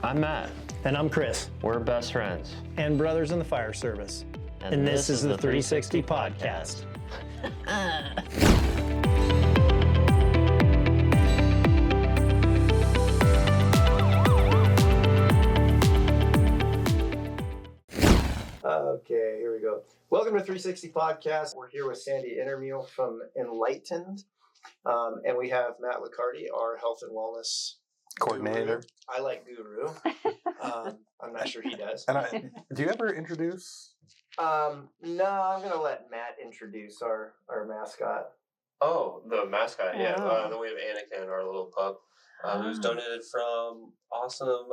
I'm Matt. And I'm Chris. We're best friends. And brothers in the fire service. And this is the 360 Podcast. Okay, here we go. Welcome to 360 Podcast. We're here with Sandy Intermule from InLIGHTen. And we have Matt Liccardi, our health and wellness coordinator. I like guru. I'm not sure he does. And do you ever introduce? No, I'm going to let Matt introduce our mascot. Oh, the mascot, yeah. Oh. Then we have Anakin, our little pup, who's donated from awesome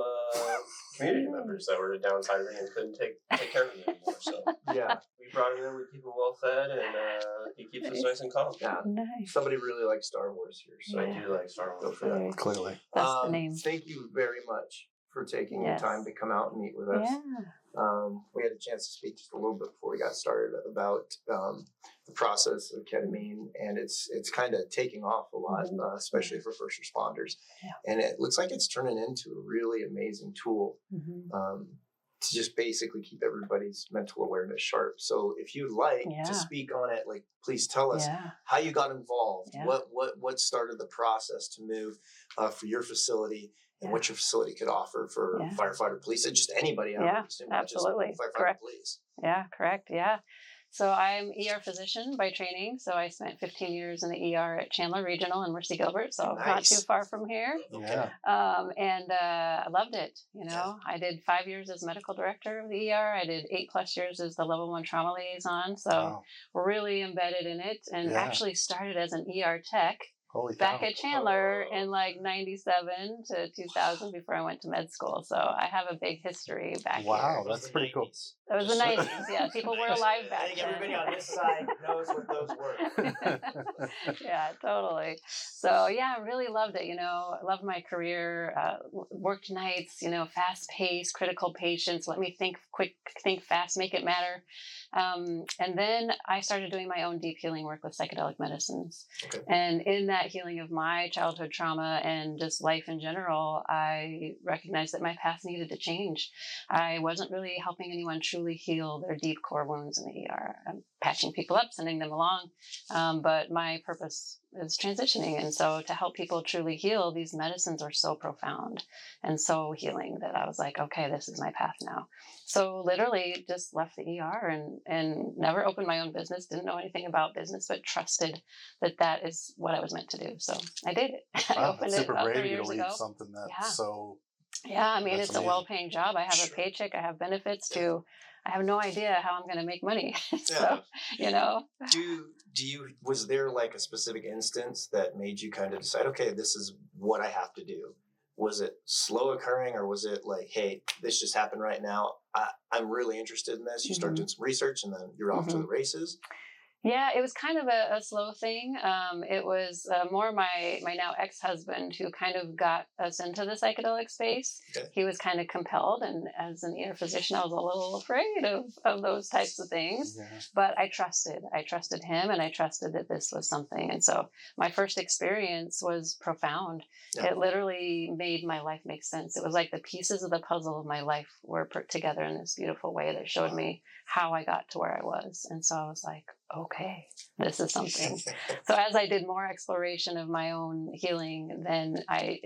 community members that were downsizing and couldn't take care of him anymore. So Yeah. we brought him in, we keep him well fed, and he keeps us nice and calm. Yeah. Nice. Somebody really likes Star Wars here. So I do like Star go Wars. for that. Clearly. That's the name. Thank you very much for taking Yes. the time to come out and meet with us. Yeah. We had a chance to speak just a little bit before we got started about the process of ketamine, and it's kind of taking off a lot, especially for first responders. Yeah. And it looks like it's turning into a really amazing tool Mm-hmm. to just basically keep everybody's mental awareness sharp. So if you'd like Yeah. to speak on it, like please tell us Yeah. how you got involved, Yeah. what started the process to move for your facility, and Yeah. what your facility could offer for Yeah. firefighter, police, and just anybody. I Yeah, would assume, not just absolutely. firefighter, Correct. police. Yeah, correct. Yeah. So I'm ER physician by training. So I spent 15 years in the ER at Chandler Regional in Mercy Gilbert. So not Nice. too far from here. Yeah. And I loved it. You know, I did 5 years as medical director of the ER. I did 8+ years as the level 1 trauma liaison. So Wow. we're really embedded in it, and Yeah. actually started as an ER tech Holy back cow. at Chandler in like 97 to 2000 before I went to med school. So I have a big history back Wow, here. that's pretty cool. It was the 90s. Yeah, people were alive I back think then. everybody on this side knows what those were. Yeah, totally. So yeah, I really loved it. You know, I loved my career, worked nights, you know, fast paced, critical patients, let me think quick, think fast, make it matter. And then I started doing my own deep healing work with psychedelic medicines. Okay. And in that healing of my childhood trauma and just life in general, I recognized that my path needed to change. I wasn't really helping anyone truly heal their deep core wounds in the ER. I'm patching people up, sending them along. But my purpose is transitioning. And so to help people truly heal, these medicines are so profound and so healing that I was like, okay, this is my path now. So literally just left the ER and never opened my own business, didn't know anything about business, but trusted that that is what I was meant to do. So I did it. I Wow, opened that's it super about 3 brave to years leave ago. something that's Yeah. so. Yeah, I mean, That's it's a amazing. well-paying job. I have Sure. a paycheck. I have benefits too. I have no idea how I'm going to make money. Yeah. So, you know. Was there like a specific instance that made you kind of decide, okay, this is what I have to do? Was it slow occurring, or was it like, hey, this just happened right now, I'm really interested in this? You start doing some research and then you're off to the races? Yeah, it was kind of a slow thing. It was more my now ex-husband who kind of got us into the psychedelic space. Okay. He was kind of compelled, and as an ER physician, I was a little afraid of those types of things. Yeah. But I trusted him, and I trusted that this was something. And so my first experience was profound. Yeah. It literally made my life make sense. It was like the pieces of the puzzle of my life were put together in this beautiful way that showed me how I got to where I was. And so I was like, okay, this is something. So as I did more exploration of my own healing, then I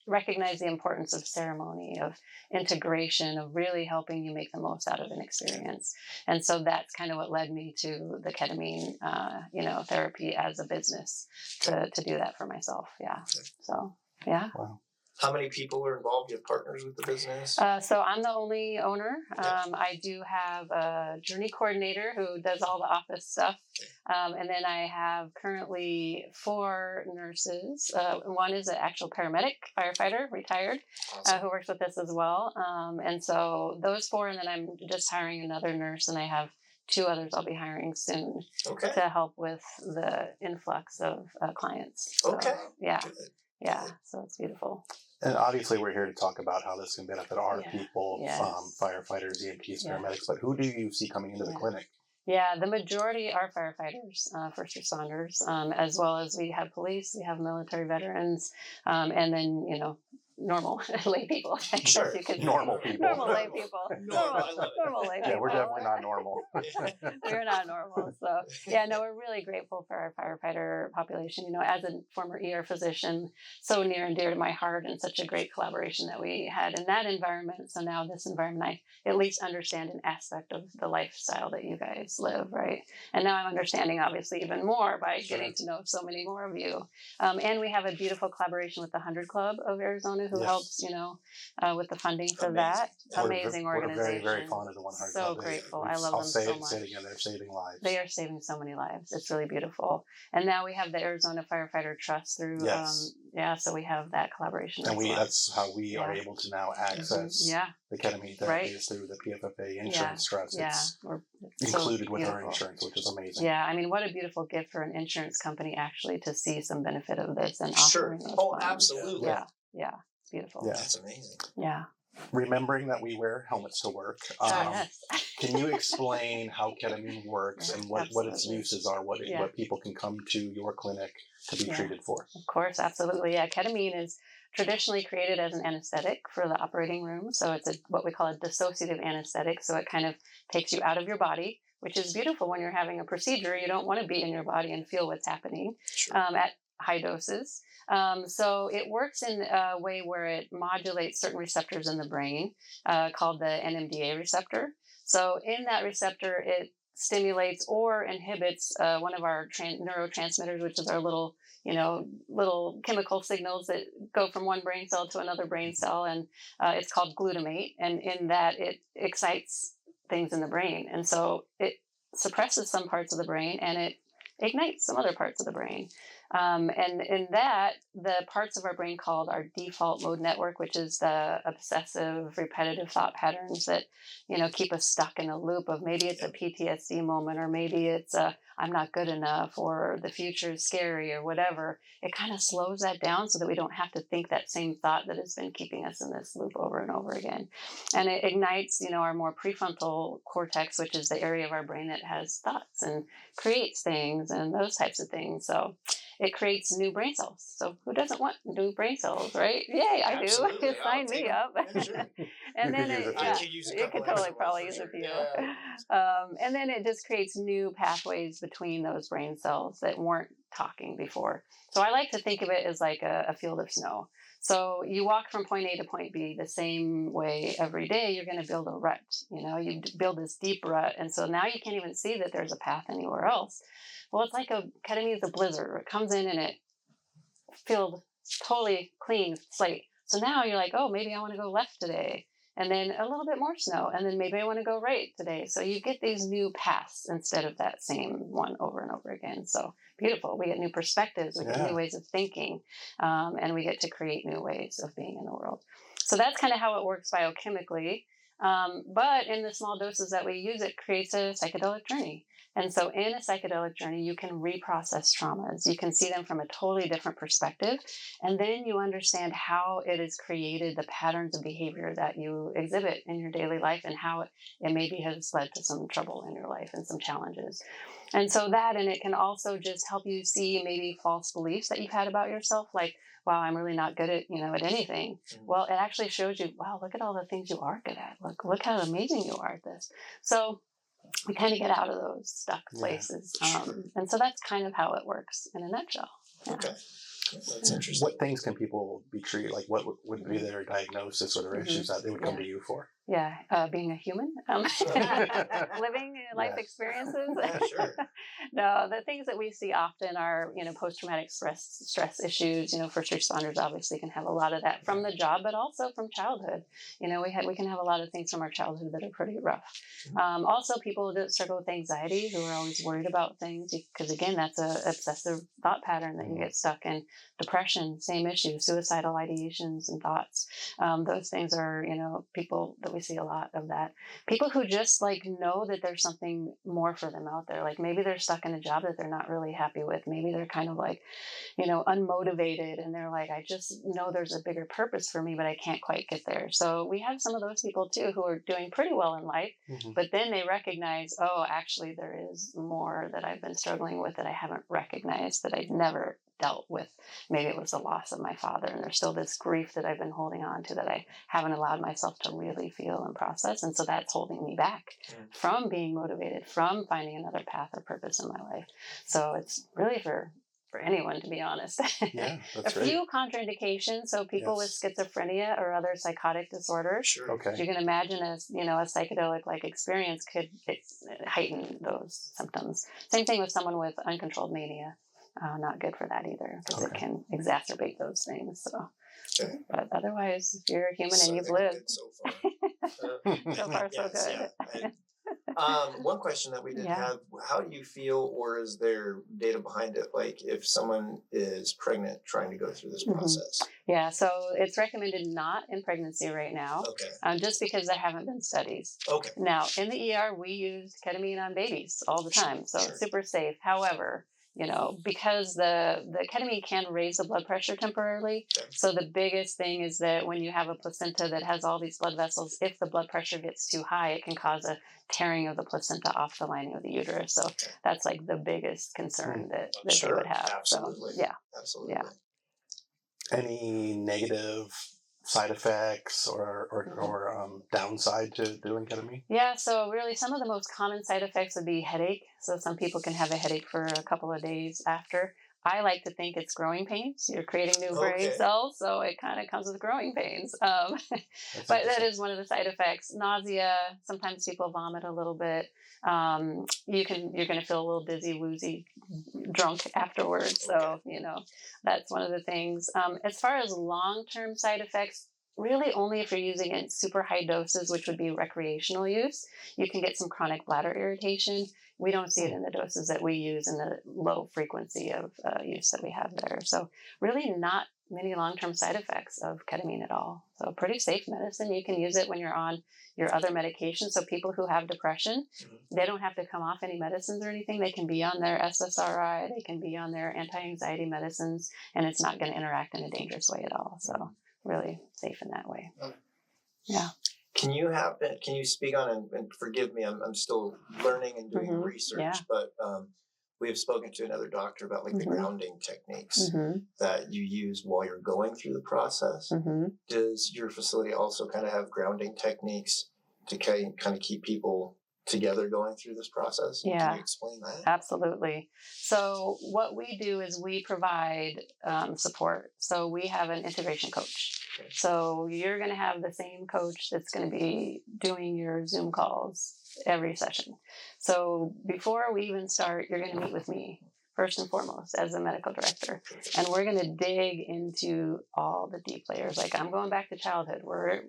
recognized the importance of ceremony, of integration, of really helping you make the most out of an experience. And so that's kind of what led me to the ketamine, therapy as a business to do that for myself. Yeah. So, yeah. Wow. How many people are involved? Do you have partners with the business? So I'm the only owner. Yeah. I do have a journey coordinator who does all the office stuff. And then I have currently 4 nurses. One is an actual paramedic, firefighter, retired, Awesome. who works with us as well. And so those 4, and then I'm just hiring another nurse, and I have 2 others I'll be hiring soon Okay. to help with the influx of clients. So, Okay. Yeah. Good. Yeah. So it's beautiful. And obviously, we're here to talk about how this can benefit our Yeah. people, Yes. firefighters, EMTs, Yeah. paramedics. But who do you see coming into the Yeah. clinic? Yeah, the majority are firefighters, first responders, as well as we have police, we have military veterans, and then, normal lay people. I guess Sure. you could say. Normal people. Normal lay people. Normal, I love it. Normal lay people. Yeah, we're definitely not normal. We're not normal. So yeah, no, we're really grateful for our firefighter population. You know, as a former ER physician, so near and dear to my heart, and such a great collaboration that we had in that environment. So now this environment, I at least understand an aspect of the lifestyle that you guys live, right? And now I'm understanding obviously even more by getting to know so many more of you. And we have a beautiful collaboration with the 100 Club of Arizona, who Yes. helps, you know, with the funding for Amazing. that. We're- Amazing We're organization. very, very fond of the 100 So Club. grateful. We- I love I'll them say so it, much. say it again, they're saving lives. They are saving so many lives. It's really beautiful. And now we have the Arizona Firefighter Trust through, Yes. so we have that collaboration And as well. that's how we are Yeah. able to now access Yeah, the ketamine therapy Right. is through the PFFA insurance trust. yeah. It's It's so included with our beautiful. insurance, which is amazing. Yeah, I mean, what a beautiful gift for an insurance company actually to see some benefit of this and Sure. offering those Oh, funds. absolutely. Yeah, it's beautiful. Yeah. That's amazing. Yeah. Remembering that we wear helmets to work, Yes. can you explain how ketamine works and what its Absolutely. uses are, what Yeah. what people can come to your clinic to be Yeah. treated for? Of course, absolutely. Yeah, ketamine is traditionally created as an anesthetic for the operating room. So it's what we call a dissociative anesthetic. So it kind of takes you out of your body, which is beautiful when you're having a procedure. You don't want to be in your body and feel what's happening Sure. at high doses. So it works in a way where it modulates certain receptors in the brain called the NMDA receptor. So in that receptor, it stimulates or inhibits one of our neurotransmitters, which is our little chemical signals that go from one brain cell to another brain cell, and it's called glutamate. And in that, it excites things in the brain, and so it suppresses some parts of the brain, and it ignites some other parts of the brain. And in that, the parts of our brain called our default mode network, which is the obsessive, repetitive thought patterns that, keep us stuck in a loop of maybe it's a PTSD moment, or maybe it's a I'm not good enough, or the future is scary, or whatever. It kind of slows that down so that we don't have to think that same thought that has been keeping us in this loop over and over again. And it ignites, our more prefrontal cortex, which is the area of our brain that has thoughts and creates things and those types of things. So it creates new brain cells. So who doesn't want new brain cells, right? Yay, I Absolutely. do. Sign I'll me take up. Yeah, sure. And You then could use it, a few. yeah, I could use a you couple could totally extra probably ones use for a few. sure. And then it just creates new pathways between those brain cells that weren't talking before. So I like to think of it as like a field of snow. So you walk from point A to point B the same way every day, you're going to build a rut. You build this deep rut. And so now you can't even see that there's a path anywhere else. Well, it's like ketamine's a blizzard. It comes in and it filled totally clean slate. So now you're like, oh, maybe I want to go left today. And then a little bit more snow. And then maybe I want to go right today. So you get these new paths instead of that same one over and over again. So beautiful. We get new perspectives. We get new ways of thinking. And we get to create new ways of being in the world. So that's kind of how it works biochemically. But in the small doses that we use, it creates a psychedelic journey. And so in a psychedelic journey, you can reprocess traumas. You can see them from a totally different perspective. And then you understand how it has created the patterns of behavior that you exhibit in your daily life, and how it maybe has led to some trouble in your life and some challenges. And so and it can also just help you see maybe false beliefs that you've had about yourself, like, wow, I'm really not good at anything. Mm. Well, it actually shows you, wow, look at all the things you are good at. Look how amazing you are at this. So we kind of get out of those stuck places. And so that's kind of how it works in a nutshell. Yeah. Okay. That's interesting. What things can people be treated? Like, what would be their diagnosis or their issues that they would come to you for? Yeah, being a human, living life experiences. Yeah, sure. No, the things that we see often are, post-traumatic stress issues. First responders obviously can have a lot of that from the job, but also from childhood. We can have a lot of things from our childhood that are pretty rough. Also, people that struggle with anxiety, who are always worried about things, because again, that's a obsessive thought pattern that you get stuck in. Depression, same issue. Suicidal ideations and thoughts. Those things are, people that we see a lot of that. People who just know that there's something more for them out there. Like maybe they're stuck in a job that they're not really happy with. Maybe they're kind of unmotivated, and they're like, I just know there's a bigger purpose for me, but I can't quite get there. So we have some of those people too who are doing pretty well in life, but then they recognize, oh, actually there is more that I've been struggling with that I haven't recognized, that I've never dealt with. Maybe it was the loss of my father, and there's still this grief that I've been holding on to that I haven't allowed myself to really feel and process. And so that's holding me back from being motivated, from finding another path or purpose in my life. So it's really for anyone, to be honest. Yeah, A that's great. few contraindications. So people with schizophrenia or other psychotic disorders, Sure. Okay. you can imagine a psychedelic like experience could heighten those symptoms. Same thing with someone with uncontrolled mania. Not good for that either, because it can exacerbate those things. So, Okay. but otherwise, if you're a human So and I you've think I'm lived, good so far. so far so Yes, good. yeah. One question that we did Yeah. have: how do you feel, or is there data behind it? Like, if someone is pregnant trying to go through this process? Yeah, so it's recommended not in pregnancy right now, Okay. just because there haven't been studies. Okay. Now, in the ER, we use ketamine on babies all the time, so Sure. it's super safe. However, because the ketamine can raise the blood pressure temporarily. Okay. So the biggest thing is that when you have a placenta that has all these blood vessels, if the blood pressure gets too high, it can cause a tearing of the placenta off the lining of the uterus. So that's like the biggest concern that they would have. Absolutely. So, yeah. Absolutely. Yeah. Any negative side effects or downside to doing ketamine? Yeah, so really some of the most common side effects would be headache. So some people can have a headache for a couple of days after. I like to think it's growing pains. You're creating new brain cells, so it kind of comes with growing pains. But that is one of the side effects. Nausea. Sometimes people vomit a little bit. You're going to feel a little dizzy, woozy, drunk afterwards. So that's one of the things. As far as long-term side effects, really only if you're using it in super high doses, which would be recreational use. You can get some chronic bladder irritation. We don't see it in the doses that we use in the low frequency of use that we have there. So really not many long-term side effects of ketamine at all. So pretty safe medicine. You can use it when you're on your other medications. So people who have depression, they don't have to come off any medicines or anything. They can be on their SSRI, they can be on their anti-anxiety medicines, and it's not going to interact in a dangerous way at all. So really safe in that way. Yeah. Can you speak on, and forgive me, I'm still learning and doing research, but we have spoken to another doctor about like the grounding techniques that you use while you're going through the process. Does your facility also kind of have grounding techniques to kind of keep people together going through this process? Yeah. Can you explain that? Absolutely. So what we do is we provide support. So we have an integration coach. So you're going to have the same coach that's going to be doing your Zoom calls every session. So before we even start, you're going to meet with me first and foremost as a medical director. And we're going to dig into all the deep layers. Like I'm going back to childhood.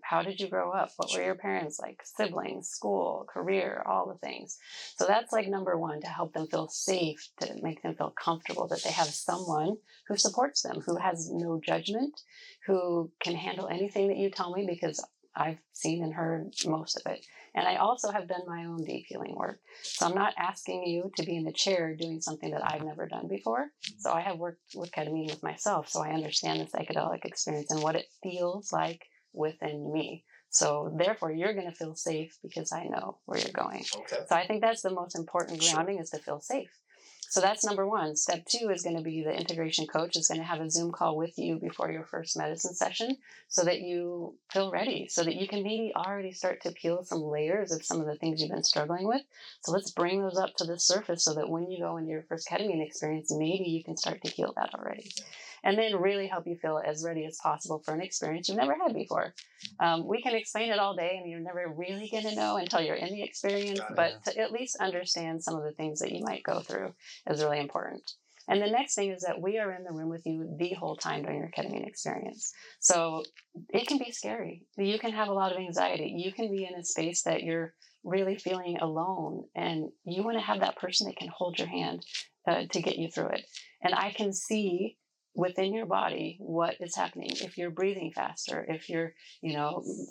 How did you grow up? What were your parents like? Siblings, school, career, all the things. So that's like number one, to help them feel safe, to make them feel comfortable that they have someone who supports them, who has no judgment, who can handle anything that you tell me, because I've seen and heard most of it. And I also have done my own deep healing work. So I'm not asking you to be in the chair doing something that I've never done before. So I have worked with ketamine with myself. So I understand the psychedelic experience and what it feels like within me. So therefore, you're going to feel safe because I know where you're going. Okay. So I think that's the most important grounding, is to feel safe. So that's number one. Step two is going to be the integration coach is going to have a Zoom call with you before your first medicine session so that you feel ready, so that you can maybe already start to peel some layers of some of the things you've been struggling with. So let's bring those up to the surface so that when you go into your first ketamine experience, maybe you can start to heal that already. And then really help you feel as ready as possible for an experience you've never had before. We can explain it all day and you're never really going to know until you're in the experience, but to at least understand some of the things that you might go through is really important. And the next thing is that we are in the room with you the whole time during your ketamine experience. So it can be scary. You can have a lot of anxiety. You can be in a space that you're really feeling alone, and you want to have that person that can hold your hand to get you through it. And I can see within your body what is happening. If you're breathing faster, if you're,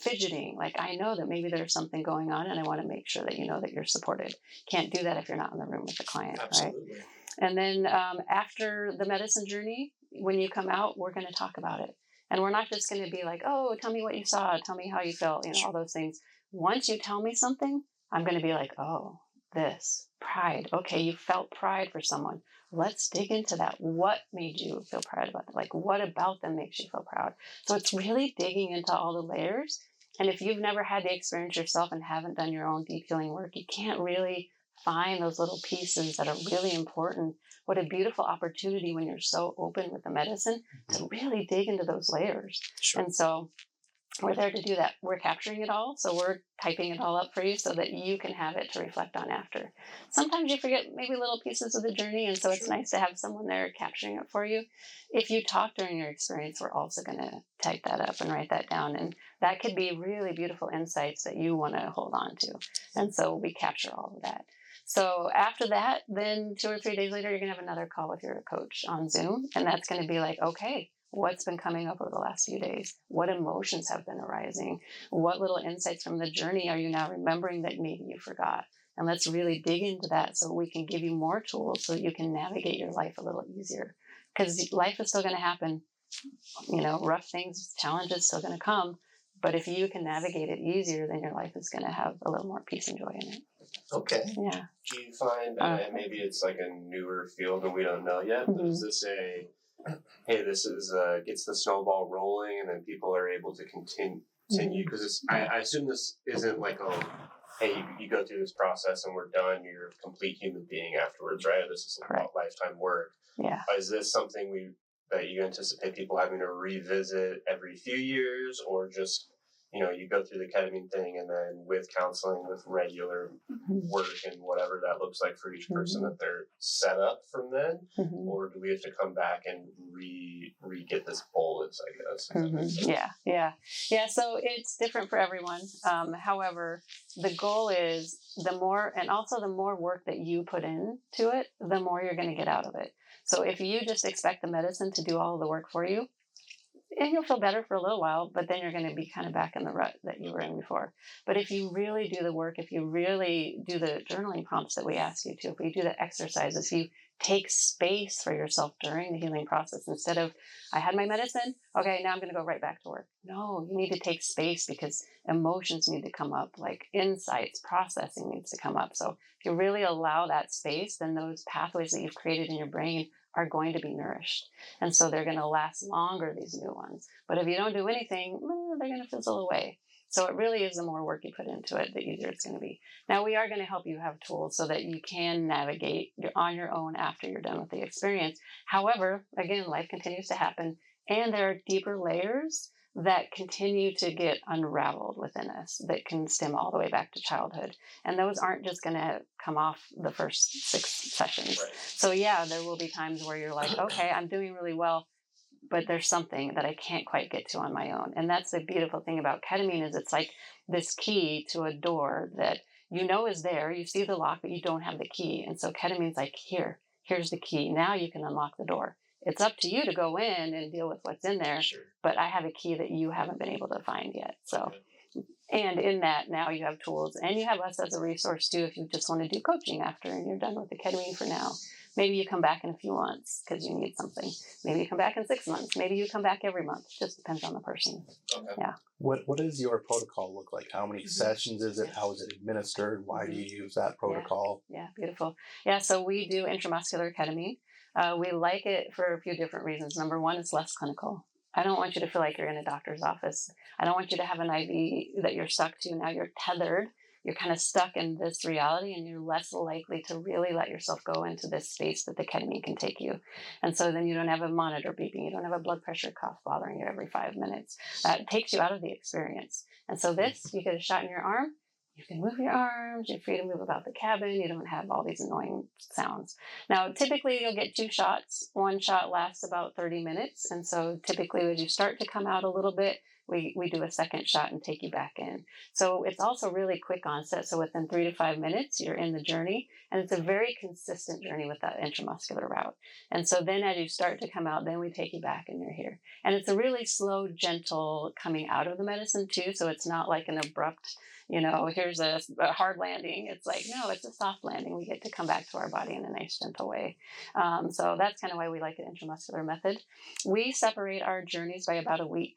fidgeting, like I know that maybe there's something going on, and I want to make sure that you know that you're supported. Can't do that if you're not in the room with the client. Absolutely. Right? And then after the medicine journey, when you come out, we're going to talk about it. And we're not just going to be like, oh, tell me what you saw, tell me how you felt, all those things. Once you tell me something, I'm going to be like, oh, this. Pride. Okay, you felt pride for someone. Let's dig into that. What made you feel proud about them? Like, what about them makes you feel proud? So it's really digging into all the layers. And if you've never had the experience yourself and haven't done your own deep healing work, you can't really find those little pieces that are really important. What a beautiful opportunity when you're so open with the medicine to really dig into those layers. Sure. And so we're there to do that. We're capturing it all. So we're typing it all up for you so that you can have it to reflect on after. Sometimes you forget maybe little pieces of the journey. And so it's Sure. nice to have someone there capturing it for you. If you talk during your experience, we're also going to type that up and write that down. And that could be really beautiful insights that you want to hold on to. And so we capture all of that. So after that, then 2 or 3 days later, you're going to have another call with your coach on Zoom. And that's going to be like, okay, what's been coming up over the last few days? What emotions have been arising? What little insights from the journey are you now remembering that maybe you forgot? And let's really dig into that so we can give you more tools so you can navigate your life a little easier. Because life is still going to happen. You know, rough things, challenges still going to come. But if you can navigate it easier, then your life is going to have a little more peace and joy in it. Okay. Yeah. Do you find, and maybe it's like a newer field and we don't know yet, but is this hey, this is gets the snowball rolling and then people are able to continue? Because I assume this isn't like, oh, hey, you go through this process and we're done, you're a complete human being afterwards, right? This is a lifetime work. Yeah. Is this something that you anticipate people having to revisit every few years, or just, you know, you go through the ketamine thing and then with counseling, with regular work and whatever that looks like for each person that they're set up from then? Or do we have to come back and re-get this bolus, I guess? Yeah. So it's different for everyone. However, the goal is the more work that you put into it, the more you're going to get out of it. So if you just expect the medicine to do all of the work for you, and you'll feel better for a little while, but then you're going to be kind of back in the rut that you were in before. But if you really do the work, if you really do the journaling prompts that we ask you to, if you do the exercises, if you take space for yourself during the healing process, instead of, I had my medicine, okay, now I'm going to go right back to work. No, you need to take space because emotions need to come up, like insights, processing needs to come up. So if you really allow that space, then those pathways that you've created in your brain are going to be nourished. And so they're going to last longer, these new ones. But if you don't do anything, they're going to fizzle away. So it really is the more work you put into it, the easier it's going to be. Now, we are going to help you have tools so that you can navigate on your own after you're done with the experience. However, again, life continues to happen, and there are deeper layers that continue to get unraveled within us that can stem all the way back to childhood. And those aren't just going to come off the first 6 sessions. Right. So yeah, there will be times where you're like, okay, I'm doing really well, but there's something that I can't quite get to on my own. And that's the beautiful thing about ketamine is it's like this key to a door that you know is there. You see the lock, but you don't have the key. And so ketamine's like, here's the key. Now you can unlock the door. It's up to you to go in and deal with what's in there. Sure. But I have a key that you haven't been able to find yet. So, and in that now you have tools, and you have us as a resource too if you just want to do coaching after and you're done with the ketamine for now. Maybe you come back in a few months because you need something. Maybe you come back in 6 months. Maybe you come back every month. It just depends on the person. Okay. Yeah. What does your protocol look like? How many sessions is it? How is it administered? Why do you use that protocol? Yeah, beautiful. Yeah, so we do intramuscular ketamine. We like it for a few different reasons. Number one, it's less clinical. I don't want you to feel like you're in a doctor's office. I don't want you to have an IV that you're stuck to. Now you're tethered. You're kind of stuck in this reality, and you're less likely to really let yourself go into this space that the ketamine can take you. And so then you don't have a monitor beeping. You don't have a blood pressure cuff bothering you every 5 minutes. It takes you out of the experience. And so this, you get a shot in your arm. You can move your arms. You're free to move about the cabin. You don't have all these annoying sounds. Now, typically you'll get 2 shots. 1 shot lasts about 30 minutes. And so typically as you start to come out a little bit, we do a second shot and take you back in. So it's also really quick onset. So within 3 to 5 minutes, you're in the journey. And it's a very consistent journey with that intramuscular route. And so then as you start to come out, then we take you back and you're here. And it's a really slow, gentle coming out of the medicine too. So it's not like an abrupt, here's a hard landing. It's like, no, it's a soft landing. We get to come back to our body in a nice, gentle way. So that's kind of why we like the intramuscular method. We separate our journeys by about a week.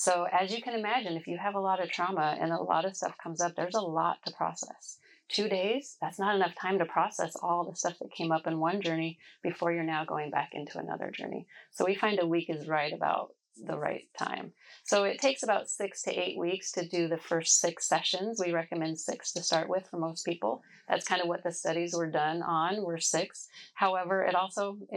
So as you can imagine, if you have a lot of trauma and a lot of stuff comes up, there's a lot to process. 2 days, that's not enough time to process all the stuff that came up in one journey before you're now going back into another journey. So we find a week is right about the right time. So it takes about 6 to 8 weeks to do the first 6 sessions. We recommend 6 to start with for most people. That's kind of what the studies were done on, were 6. However,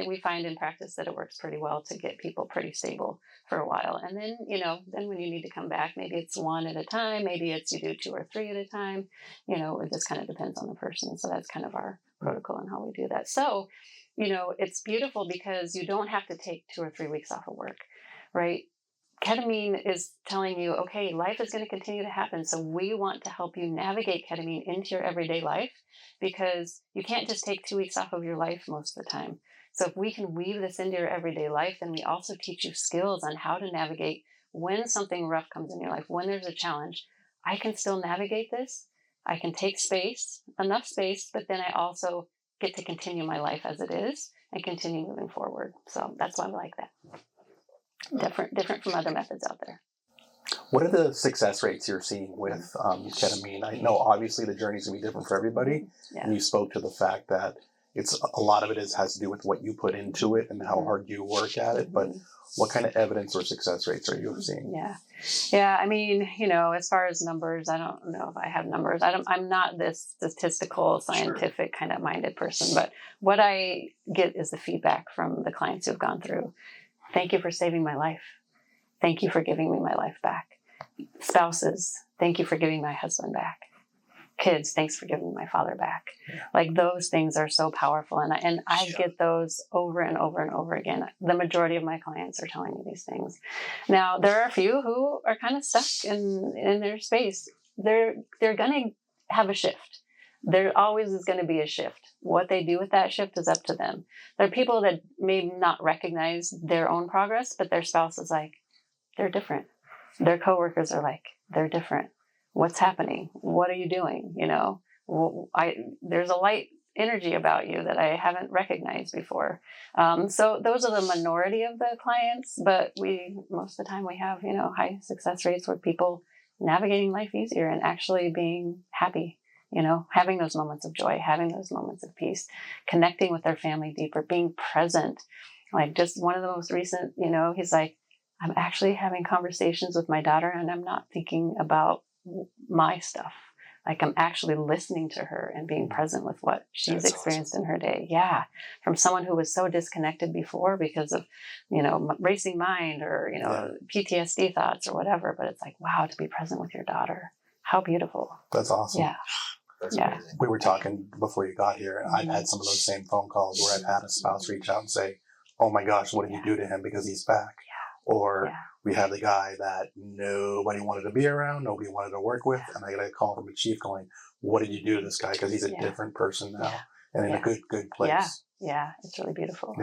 we find in practice that it works pretty well to get people pretty stable for a while. And then, then when you need to come back, maybe it's 1 at a time, maybe it's you do 2 or 3 at a time. It just kind of depends on the person. So that's kind of our protocol and how we do that. So, it's beautiful because you don't have to take 2 or 3 weeks off of work, right? Ketamine is telling you, okay, life is going to continue to happen. So we want to help you navigate ketamine into your everyday life, because you can't just take 2 weeks off of your life most of the time. So if we can weave this into your everyday life, then we also teach you skills on how to navigate when something rough comes in your life, when there's a challenge. I can still navigate this. I can take enough space, but then I also get to continue my life as it is and continue moving forward. So that's why I like that. Different from other methods out there. What are the success rates you're seeing with ketamine? I know obviously the journey's gonna be different for everybody, and you spoke to the fact that a lot of it has to do with what you put into it and how hard you work at it. But what kind of evidence or success rates are you seeing? Yeah. I mean, as far as numbers, I don't know if I have numbers. I'm not this statistical, scientific kind of minded person, but what I get is the feedback from the clients who've gone through. Thank you for saving my life. Thank you for giving me my life back. Spouses, thank you for giving my husband back. Kids, thanks for giving my father back. Like, those things are so powerful. And I get those over and over and over again. The majority of my clients are telling me these things. Now, there are a few who are kind of stuck in their space. They're going to have a shift. There always is going to be a shift. What they do with that shift is up to them. There are people that may not recognize their own progress, but their spouse is like, they're different. Their coworkers are like, they're different. What's happening? What are you doing? There's a light energy about you that I haven't recognized before. So those are the minority of the clients, but most of the time we have, high success rates with people navigating life easier and actually being happy. Having those moments of joy, having those moments of peace, connecting with their family deeper, being present. Like, just one of the most recent, he's like, I'm actually having conversations with my daughter and I'm not thinking about my stuff. Like, I'm actually listening to her and being present with what she's experienced in her day. Yeah. From someone who was so disconnected before because of, racing mind or, PTSD thoughts or whatever. But it's like, wow, to be present with your daughter. How beautiful. That's awesome. Yeah. That's amazing. We were talking before you got here, and I've had some of those same phone calls where I've had a spouse reach out and say, oh my gosh, what did you do to him because he's back? Or we have the guy that nobody wanted to be around, nobody wanted to work with, and I got a call from the chief going, what did you do to this guy? Because he's a different person now and in a good place. Yeah, it's really beautiful.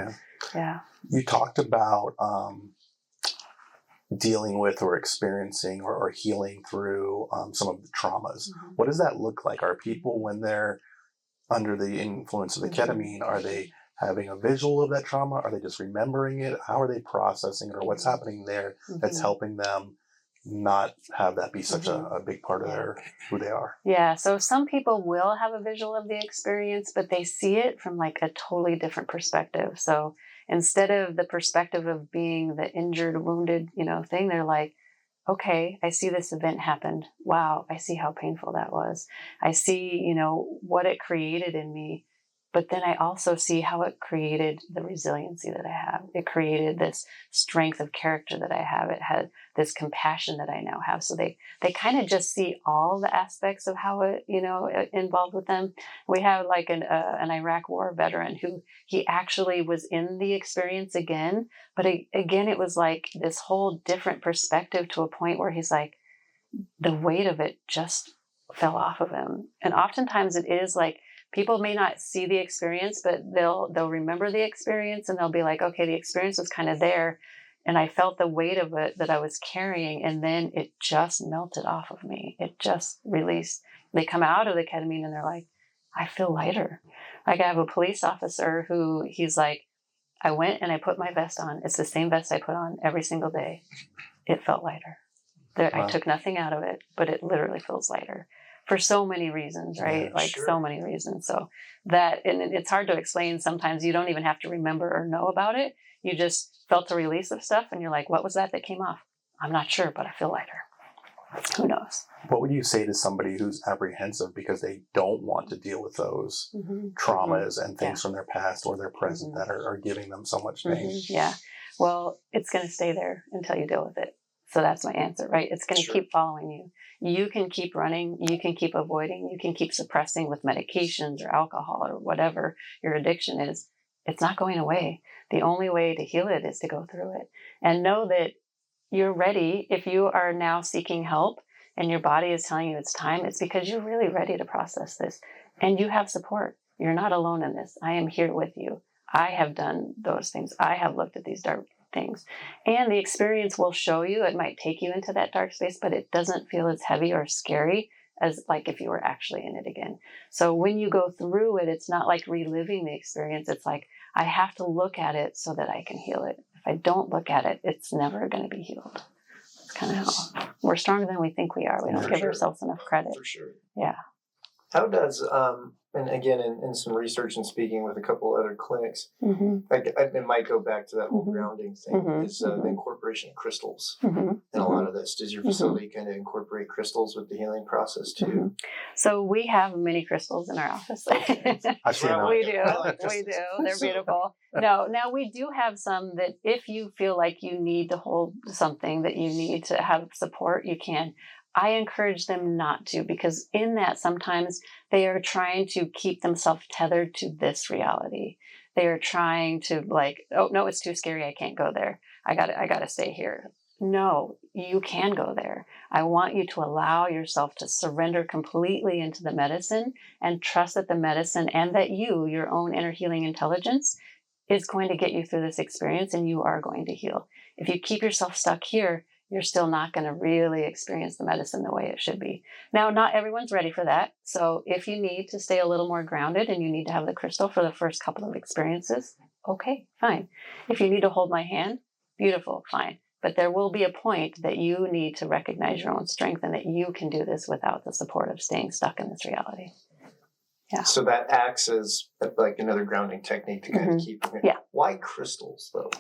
Yeah. You talked about dealing with or experiencing or healing through some of the traumas. What does that look like? Are people, when they're under the influence of the ketamine, are they having a visual of that trauma? Are they just remembering it? How are they processing it, or what's happening there that's helping them not have that be such a big part of who they are? Yeah. So some people will have a visual of the experience, but they see it from like a totally different perspective. So instead of the perspective of being the injured, wounded, thing, they're like, okay, I see this event happened. Wow. I see how painful that was. I see, what it created in me. But then I also see how it created the resiliency that I have. It created this strength of character that I have. It had this compassion that I now have. So they kind of just see all the aspects of how it, involved with them. We have like an Iraq war veteran who he actually was in the experience again. But again, it was like this whole different perspective to a point where he's like, the weight of it just fell off of him. And oftentimes it is like, people may not see the experience, but they'll remember the experience and they'll be like, okay, the experience was kind of there. And I felt the weight of it that I was carrying. And then it just melted off of me. It just released. They come out of the ketamine and they're like, I feel lighter. Like, I have a police officer who he's like, I went and I put my vest on. It's the same vest I put on every single day. It felt lighter. I took nothing out of it, but it literally feels lighter. for so many reasons, right? Yeah, like sure. so many reasons. So that, and it's hard to explain. Sometimes you don't even have to remember or know about it. You just felt a release of stuff and you're like, what was that came off? I'm not sure, but I feel lighter. Who knows? What would you say to somebody who's apprehensive because they don't want to deal with those traumas and things from their past or their present that are giving them so much pain? Yeah. Well, it's going to stay there until you deal with it. So that's my answer, right? It's going to keep following you. You can keep running. You can keep avoiding. You can keep suppressing with medications or alcohol or whatever your addiction is. It's not going away. The only way to heal it is to go through it and know that you're ready. If you are now seeking help and your body is telling you it's time, it's because you're really ready to process this and you have support. You're not alone in this. I am here with you. I have done those things. I have looked at these dark things, and the experience will show you. It might take you into that dark space, but it doesn't feel as heavy or scary as like if you were actually in it again. So when you go through it, it's not like reliving the experience. It's like, I have to look at it so that I can heal it. If I don't look at it, it's never going to be healed. It's kind of how we're stronger than we think we are. We don't give ourselves enough credit. For sure. Yeah. How does, and again, in some research and speaking with a couple other clinics, it might go back to that whole grounding thing, is the incorporation of crystals in a lot of this. Does your facility kind of incorporate crystals with the healing process too? So we have many crystals in our office. I've seen them. We do. like We crystals. do. They're beautiful. No, now we do have some that if you feel like you need to hold something, that you need to have support, you can. I encourage them not to, because in that sometimes they are trying to keep themselves tethered to this reality. They are trying to like, oh no, it's too scary. I can't go there. I gotta stay here. No, you can go there. I want you to allow yourself to surrender completely into the medicine and trust that the medicine and that you, your own inner healing intelligence, is going to get you through this experience and you are going to heal. If you keep yourself stuck here, you're still not going to really experience the medicine the way it should be. Now, not everyone's ready for that. So if you need to stay a little more grounded and you need to have the crystal for the first couple of experiences, okay, fine. If you need to hold my hand, beautiful, fine. But there will be a point that you need to recognize your own strength and that you can do this without the support of staying stuck in this reality. Yeah. So that acts as like another grounding technique to kind of keep. Yeah. Why crystals though?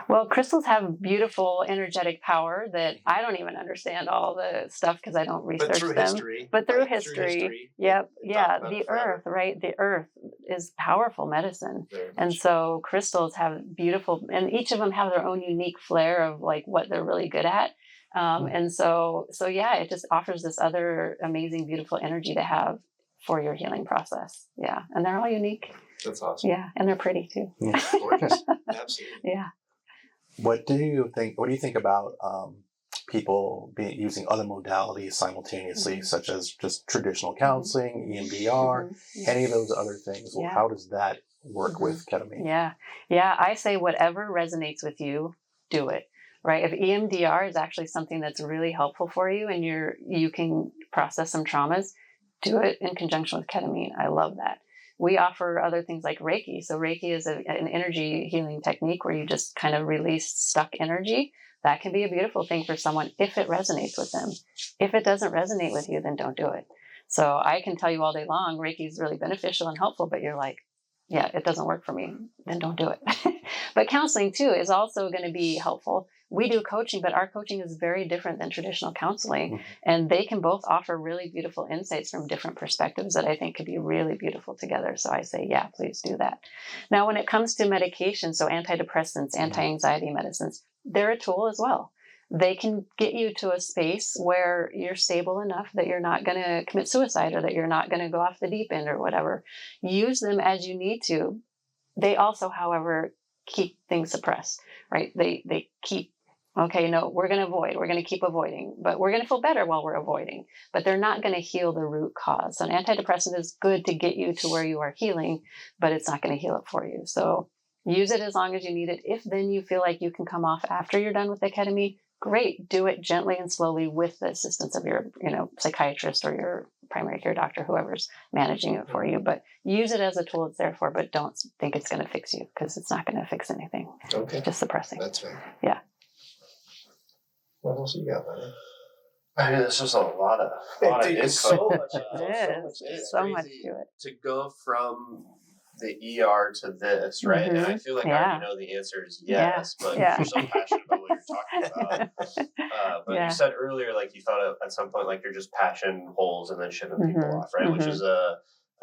Well, crystals have beautiful energetic power that I don't even understand all the stuff because I don't research them. But through history, yep, yeah, the earth, right? The earth is powerful medicine, and so crystals have beautiful, and each of them have their own unique flair of like what they're really good at. And so yeah, it just offers this other amazing, beautiful energy to have for your healing process. Yeah. And they're all unique. That's awesome. Yeah. And they're pretty too. Yeah. Gorgeous. Absolutely. Yeah. What do you think about people using other modalities simultaneously, such as just traditional counseling, EMDR, any of those other things? Well, how does that work with ketamine? Yeah. Yeah. I say whatever resonates with you, do it. Right. If EMDR is actually something that's really helpful for you and you can process some traumas, do it in conjunction with ketamine. I love that. We offer other things like Reiki. So Reiki is an energy healing technique where you just kind of release stuck energy. That can be a beautiful thing for someone if it resonates with them. If it doesn't resonate with you, then don't do it. So I can tell you all day long, Reiki is really beneficial and helpful, but you're like, yeah, it doesn't work for me, then don't do it. But counseling too is also going to be helpful. We do coaching, but our coaching is very different than traditional counseling. And they can both offer really beautiful insights from different perspectives that I think could be really beautiful together. So I say, yeah, please do that. Now, when it comes to medication, so antidepressants, anti-anxiety medicines, they're a tool as well. They can get you to a space where you're stable enough that you're not going to commit suicide or that you're not going to go off the deep end or whatever. Use them as you need to. They also, however, keep things suppressed, right? They keep, okay, no, we're going to avoid. We're going to keep avoiding, but we're going to feel better while we're avoiding. But they're not going to heal the root cause. So an antidepressant is good to get you to where you are healing, but it's not going to heal it for you. So use it as long as you need it. If then you feel like you can come off after you're done with the ketamine, great. Do it gently and slowly with the assistance of your, psychiatrist or your primary care doctor, whoever's managing it for you. But use it as a tool it's there for, but don't think it's going to fix you because it's not going to fix anything. Okay. Just suppressing. That's fair. Yeah. What else you got, buddy? I mean, there's just a lot of Dude, info. so much It is. It's So much crazy to it. to go from the ER to this, right? And I feel like I already know the answer is yes, but you're so passionate about what you're talking about. But you said earlier, like you thought at some point, like you're just patching holes and then shipping people off, right? Which is a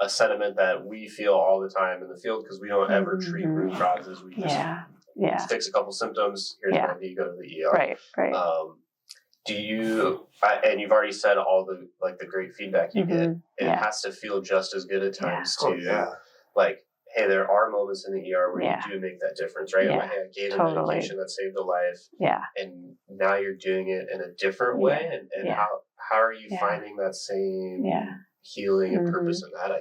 sentiment that we feel all the time in the field because we don't ever treat root causes. We just fix a couple symptoms. Here's an IV, go to the ER. Right. Do you? And you've already said all the great feedback you get. It has to feel just as good at times to like, hey, there are moments in the ER where you do make that difference, right? Like, hey, I gave a medication that saved a life, and now you're doing it in a different way. And how are you finding that same healing and purpose in that? I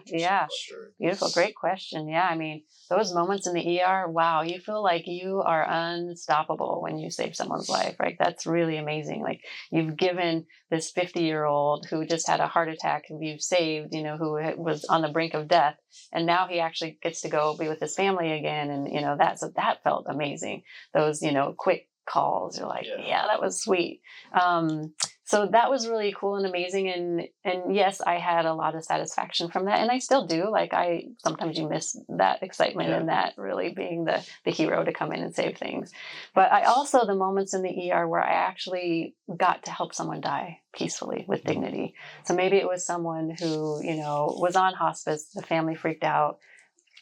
guess. Sure. Beautiful, great question. Yeah, I mean, those moments in the ER, wow, you feel like you are unstoppable when you save someone's life, right? That's really amazing. Like you've given this 50-year-old who just had a heart attack, who you've saved, who was on the brink of death, and now he actually gets to go be with his family again, and that felt amazing. Those quick calls, you're like, yeah, that was sweet. So that was really cool and amazing. And yes, I had a lot of satisfaction from that. And I still do. Like sometimes you miss that excitement and that really being the hero to come in and save things. But I also, the moments in the ER where I actually got to help someone die peacefully with dignity. So maybe it was someone who, was on hospice, the family freaked out.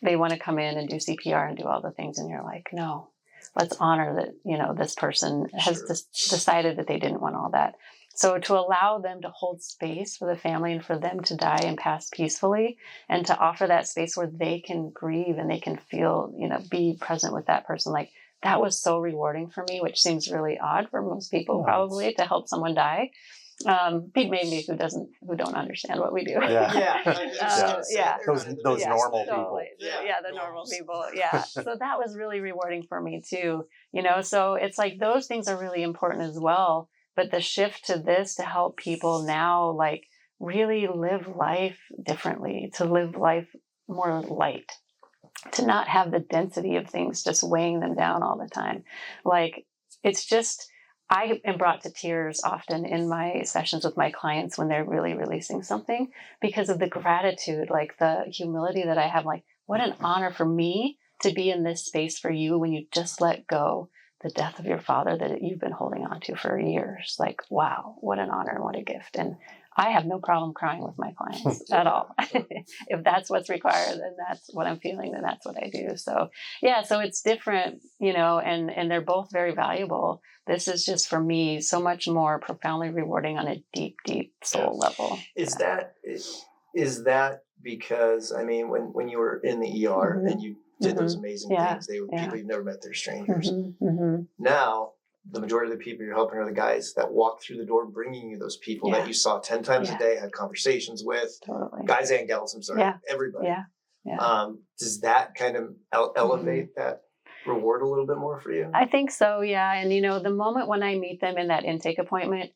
They want to come in and do CPR and do all the things. And you're like, no, let's honor that, this person has decided that they didn't want all that. So to allow them to hold space for the family and for them to die and pass peacefully, and to offer that space where they can grieve and they can feel, be present with that person, like that was so rewarding for me, which seems really odd for most people probably to help someone die. Maybe who don't understand what we do. Those normal people. The normal people. So that was really rewarding for me too. So it's like those things are really important as well. But the shift to this to help people now, like really live life differently, to live life more light, to not have the density of things just weighing them down all the time. Like it's just, I am brought to tears often in my sessions with my clients when they're really releasing something because of the gratitude, like the humility that I have, like what an honor for me to be in this space for you when you just let go the death of your father that you've been holding on to for years. Like, wow, what an honor and what a gift. And I have no problem crying with my clients at all. If that's what's required, then that's what I'm feeling, then that's what I do. So so it's different, and they're both very valuable. This is just for me so much more profoundly rewarding on a deep, deep soul level. Is that because, I mean, when you were in the ER and you did those amazing things, they were people you've never met, they're strangers. Now, the majority of the people you're helping are the guys that walk through the door, bringing you those people that you saw 10 times a day, had conversations with, guys and gals, I'm sorry, everybody. Does that kind of elevate that reward a little bit more for you? I think so, And, the moment when I meet them in that intake appointment,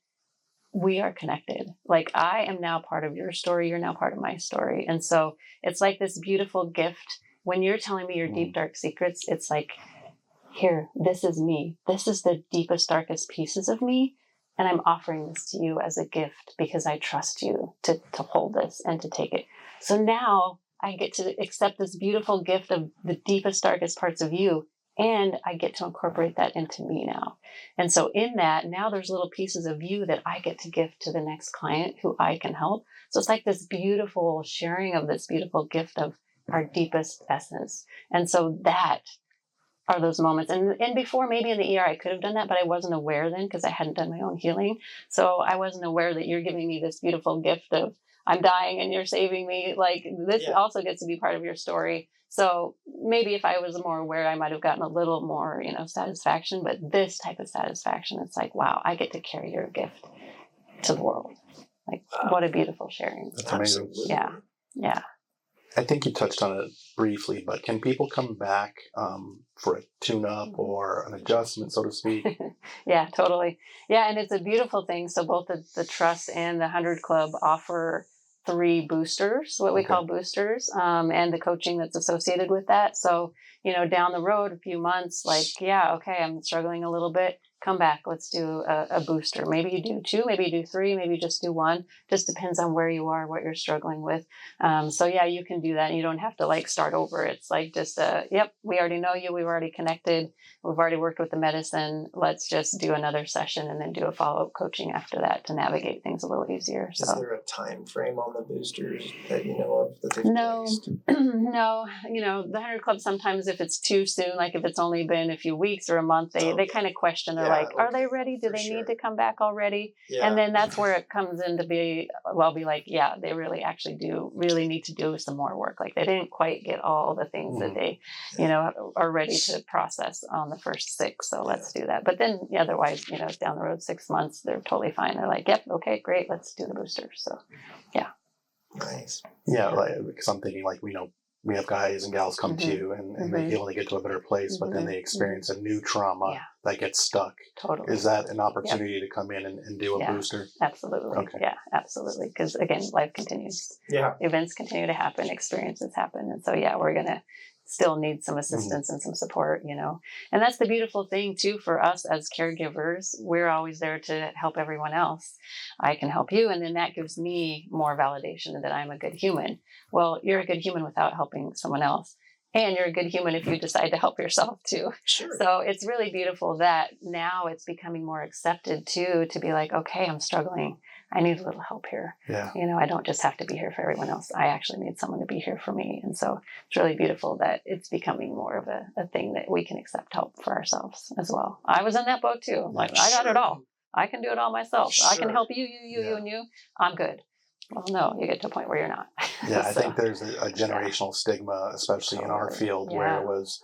we are connected. Like I am now part of your story. You're now part of my story. And so it's like this beautiful gift. When you're telling me your deep, dark secrets, it's like, here, this is me. This is the deepest, darkest pieces of me. And I'm offering this to you as a gift because I trust you to hold this and to take it. So now I get to accept this beautiful gift of the deepest, darkest parts of you. And I get to incorporate that into me now. And so in that, now there's little pieces of you that I get to give to the next client who I can help. So it's like this beautiful sharing of this beautiful gift of our deepest essence. And so that are those moments. And before, maybe in the ER, I could have done that, but I wasn't aware then because I hadn't done my own healing. So I wasn't aware that you're giving me this beautiful gift of I'm dying and you're saving me. Like this also gets to be part of your story. So maybe if I was more aware, I might have gotten a little more, satisfaction. But this type of satisfaction, it's like, wow, I get to carry your gift to the world. Like, what a beautiful sharing. That's amazing. Yeah. I think you touched on it briefly, but can people come back for a tune-up or an adjustment, so to speak? Yeah, totally. Yeah, and it's a beautiful thing. So both the Trust and the 100 Club offer 3 boosters, what we call boosters, and the coaching that's associated with that. So, down the road, a few months, like, I'm struggling a little bit. come back, let's do a booster. Maybe you do 2, maybe you do 3, maybe you just do 1. Just depends on where you are, what you're struggling with. So yeah, you can do that. You don't have to like start over. It's like just yep, we already know you. We've already connected. We've already worked with the medicine. Let's just do another session and then do a follow-up coaching after that to navigate things a little easier. Is there a time frame on the boosters that you know of that they've No, placed? no. The 100 Club, sometimes if it's too soon, like if it's only been a few weeks or a month, they kind of question. They're Yeah, like, are okay, they ready? Do for they sure. need to come back already? Yeah. And then that's where it comes in to be like, yeah, they really actually do really need to do some more work. Like they didn't quite get all the things that they, are ready to process on the first 6. So let's do that. But then otherwise, down the road, 6 months, they're totally fine. They're like, yep, okay, great. Let's do the booster. So yeah. Nice. Yeah, because I'm thinking like, we have guys and gals come to you and they heal and they get to a better place, but then they experience a new trauma that gets stuck. Totally. Is that an opportunity to come in and do a booster? Absolutely. Okay. Yeah, absolutely. Because again, life continues. Yeah. Events continue to happen, experiences happen. And so, we're going to still need some assistance and some support, And that's the beautiful thing too for us as caregivers. We're always there to help everyone else. I can help you. And then that gives me more validation that I'm a good human. Well, you're a good human without helping someone else. And you're a good human if you decide to help yourself too. Sure. So it's really beautiful that now it's becoming more accepted too, to be like, okay, I'm struggling. I need a little help here. Yeah. I don't just have to be here for everyone else. I actually need someone to be here for me. And so it's really beautiful that it's becoming more of a thing that we can accept help for ourselves as well. I was in that boat too. Like, I got it all. I can do it all myself. I can help you, and you. I'm good. Well, no, you get to a point where you're not. Yeah, I think there's a generational stigma, especially in our field, where it was,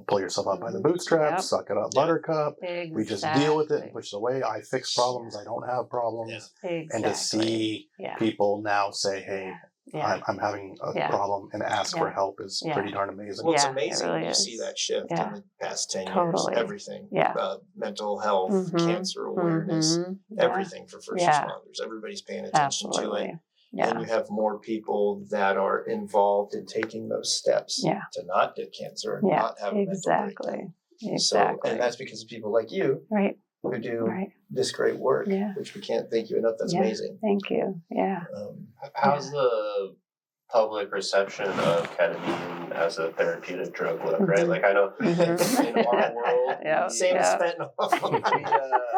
pull yourself up by the bootstraps, suck it up, buttercup. Exactly. We just deal with it and push it away. I fix problems. I don't have problems. Exactly. And to see people now say, hey, I'm having a problem and ask for help is pretty darn amazing. Well, it's amazing it really when you is. see that shift in the past 10 Totally. years. Everything. Yeah. Mental health, cancer awareness, everything for first responders. Everybody's paying attention to it. Yeah. And you have more people that are involved in taking those steps to not get cancer and not have a mental breakdown. Exactly. So, and that's because of people like you who do this great work, which we can't thank you enough. That's amazing. Thank you. Yeah. How's the public reception of ketamine as a therapeutic drug look, right? Like I know in our world, same as fentanyl. I'm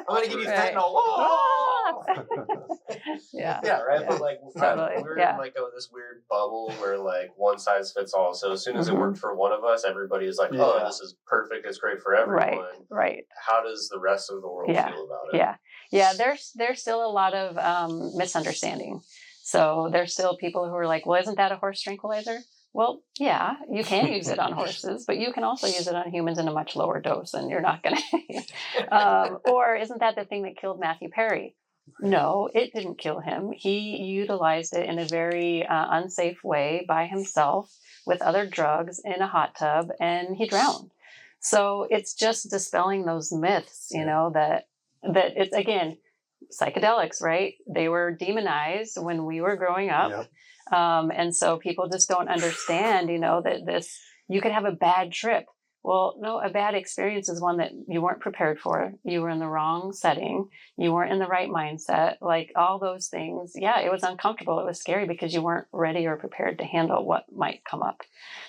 going to give you fentanyl. Right. But like we're in like this weird bubble where like one size fits all. So as soon as it worked for one of us, everybody is like, "Oh, this is perfect. It's great for everyone." Right. How does the rest of the world feel about it? Yeah. There's still a lot of misunderstanding. So there's still people who are like, "Well, isn't that a horse tranquilizer?" Well, yeah, you can use it on horses, but you can also use it on humans in a much lower dose, and you're not going to. Or isn't that the thing that killed Matthew Perry? No, it didn't kill him. He utilized it in a very unsafe way by himself with other drugs in a hot tub, and he drowned. So it's just dispelling those myths, that it's, again, psychedelics, right? They were demonized when we were growing up. Yep. And so people just don't understand, that you could have a bad trip. Well, no, a bad experience is one that you weren't prepared for. You were in the wrong setting. You weren't in the right mindset. Like all those things. Yeah, it was uncomfortable. It was scary because you weren't ready or prepared to handle what might come up.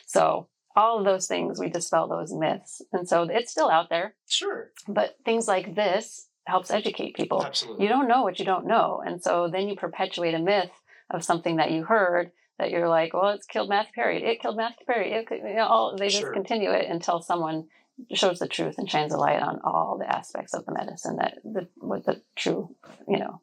So all of those things, we dispel those myths. And so it's still out there. Sure. But things like this helps educate people. Absolutely. You don't know what you don't know. And so then you perpetuate a myth of something that you heard that you're like, well, it's killed Matthew Perry. It killed Matthew Perry. They just continue it until someone shows the truth and shines a light on all the aspects of the medicine what the true,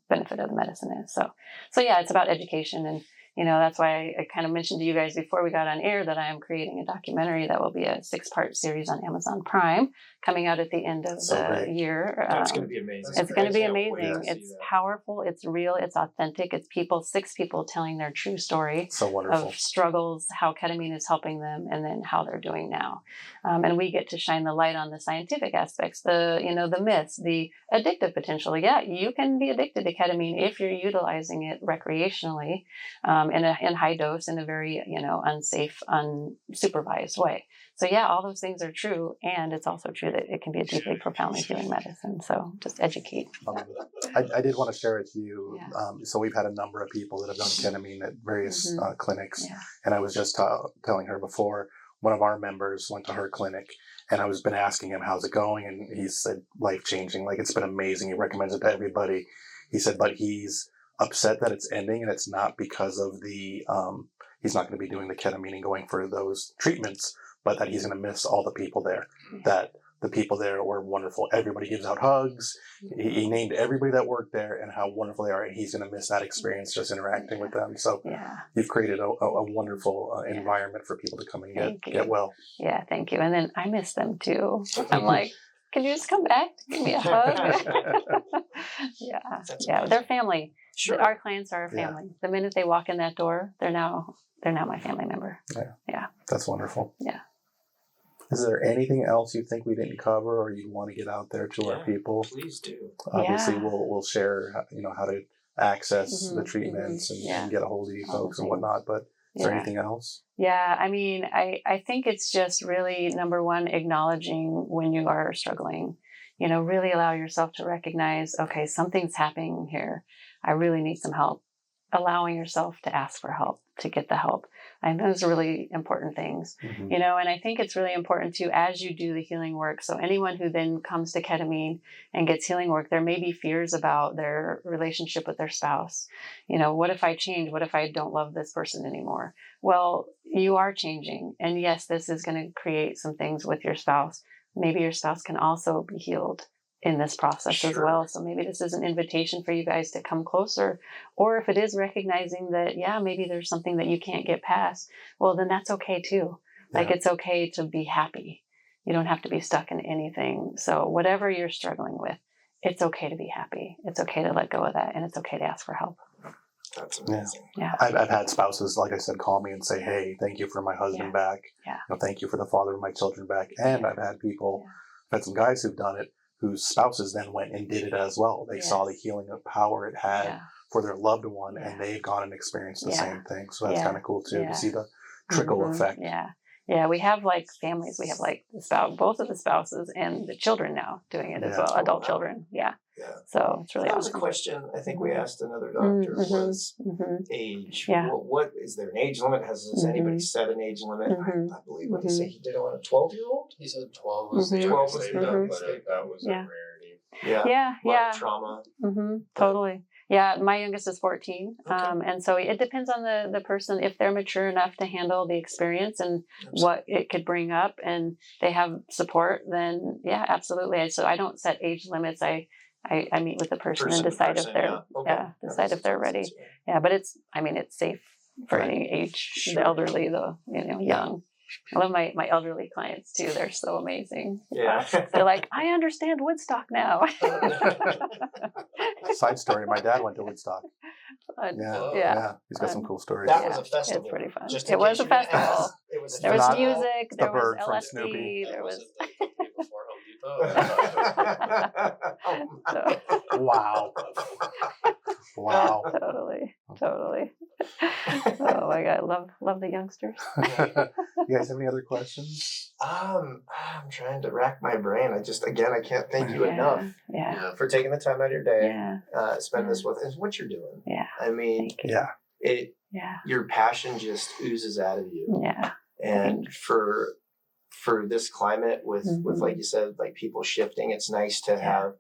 benefit of the medicine is. So yeah, it's about education. And, that's why I kind of mentioned to you guys before we got on air that I am creating a documentary that will be a 6-part series on Amazon Prime coming out at the end of the year. That's going to be amazing. It's going to be amazing. It's powerful. It's real. It's authentic. It's 6 people telling their true story of struggles, how ketamine is helping them, and then how they're doing now. And we get to shine the light on the scientific aspects, the myths, the addictive potential. Yeah, you can be addicted to ketamine if you're utilizing it recreationally. in high dose in a very, unsafe, unsupervised way. So yeah, all those things are true. And it's also true that it can be a deeply, profoundly healing medicine. So just educate. I did want to share with you. Yeah. So we've had a number of people that have done ketamine at various clinics. Yeah. And I was just telling her before, one of our members went to her clinic, and I was been asking him, how's it going? And he said, life-changing. Like, it's been amazing. He recommends it to everybody. He said, but he's upset that it's ending, and it's not because of the, he's not going to be doing the ketamine and going for those treatments, but that he's going to miss all the people there, that the people there were wonderful. Everybody gives out hugs. He named everybody that worked there and how wonderful they are. And he's going to miss that experience just interacting with them. So you've created a wonderful environment for people to come and get well. Yeah, thank you. And then I miss them too. I'm like, can you just come back? Give me a hug. They're family. Sure. Our clients are our family. The minute they walk in that door, they're now my family member. Yeah. That's wonderful. Yeah. Is there anything else you think we didn't cover, or you want to get out there to our people? Please do. Obviously, we'll share how to access the treatments and get a hold of you folks and whatnot. But is there anything else? Yeah, I mean, I think it's just really, number one, acknowledging when you are struggling. Really allow yourself to recognize, okay, something's happening here. I really need some help. Allowing yourself to ask for help, to get the help. I think those are really important things, and I think it's really important too, as you do the healing work. So anyone who then comes to ketamine and gets healing work, there may be fears about their relationship with their spouse. What if I change? What if I don't love this person anymore? Well, you are changing. And yes, this is going to create some things with your spouse. Maybe your spouse can also be healed in this process as well. So maybe this is an invitation for you guys to come closer. Or if it is recognizing that, maybe there's something that you can't get past, well, then that's okay too. Like, it's okay to be happy. You don't have to be stuck in anything. So whatever you're struggling with, it's okay to be happy. It's okay to let go of that. And it's okay to ask for help. That's amazing. Yeah. I've had spouses, like I said, call me and say, hey, thank you for my husband back. Yeah. Thank you for the father of my children back. And I've had people, I've had some guys who've done it, whose spouses then went and did it as well. They saw the healing of power it had for their loved one, and they've gone and experienced the same thing. So that's kind of cool too, to see the trickle effect. Yeah, we have like families. We have like both of the spouses and the children now doing it as well, adult children. Yeah. So it's really That was a awesome. question I think we asked another doctor was age. Yeah. What is there an age limit? Has anybody set an age limit? I believe what he said he did it on a 12-year-old. He said 12 was the 12 was safe, the but that was a rarity. A lot of trauma. Totally. Yeah, my youngest is 14. And so it depends on the person, if they're mature enough to handle the experience and what it could bring up and they have support, then absolutely. So I don't set age limits. I meet with the person and decide if they're ready. Yeah, but it's safe for any age, the elderly, the young. I love my elderly clients too. They're so amazing. Yeah. They're like, I understand Woodstock now. Side story, my dad went to Woodstock. He's got some cool stories. That was a festival. It's pretty fun. It was a festival. There was music. There was bird from LSD. Snoopy. There was. Wow. Wow. Totally. Oh my God, love the youngsters. You guys have any other questions? I'm trying to rack my brain. I can't thank you enough for taking the time out of your day, spend this with us. What you're doing. Yeah. I mean, your passion just oozes out of you. Yeah. And for this climate with like you said, like people shifting, it's nice to have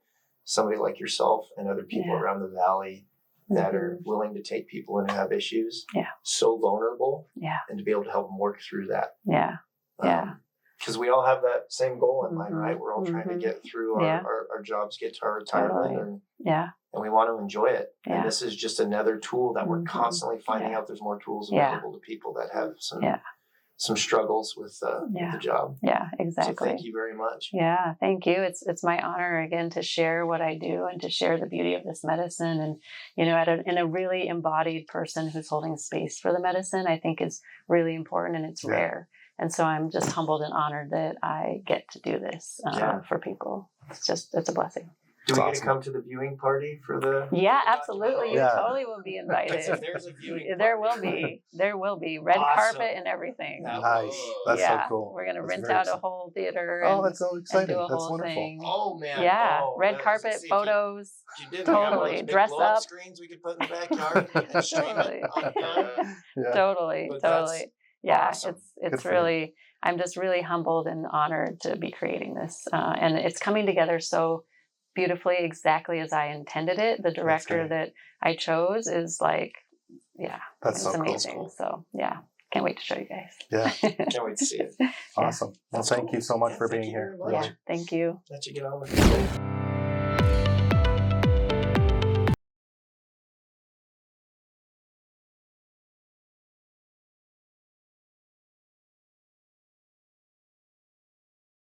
somebody like yourself and other people around the valley that are willing to take people and have issues. Yeah. So vulnerable. Yeah. And to be able to help them work through that. Yeah. Because we all have that same goal in mind, right? We're all trying to get through our jobs, get to our retirement, and we want to enjoy it. Yeah. And this is just another tool that we're constantly finding out there's more tools available to people that have some struggles with the job. Yeah, exactly. So thank you very much. Yeah, thank you. It's my honor again to share what I do and to share the beauty of this medicine. And in a really embodied person who's holding space for the medicine, I think is really important and it's rare. And so I'm just humbled and honored that I get to do this for people. It's a blessing. Do we That's get to awesome. come to the viewing party for the? Yeah, the absolutely. You Yeah. totally will be invited. If there's a viewing There party. will be. There will be red Awesome. carpet and everything. Nice. That's so cool. We're gonna That's rent very out a exciting. whole theater. Oh, and, that's so and exciting. do a That's whole wonderful. thing. Oh man! Yeah, Oh, red that was- carpet see, if photos. You did Totally. Dress blow-up up. screens we could put in the backyard and stream Totally. it on the phone. Yeah. Totally. But that's Totally. Yeah, awesome. it's Good for you. really. I'm just really humbled and honored to be creating this, and it's coming together so beautifully, exactly as I intended it. The director great. that I chose is like, yeah, That's it's so cool. amazing. So yeah, can't wait to show you guys. Yeah. Can't wait to see it. Awesome. Well, That's thank cool. you so much Yeah, for thank being you here. very much. Yeah, thank you. Let you get on with it.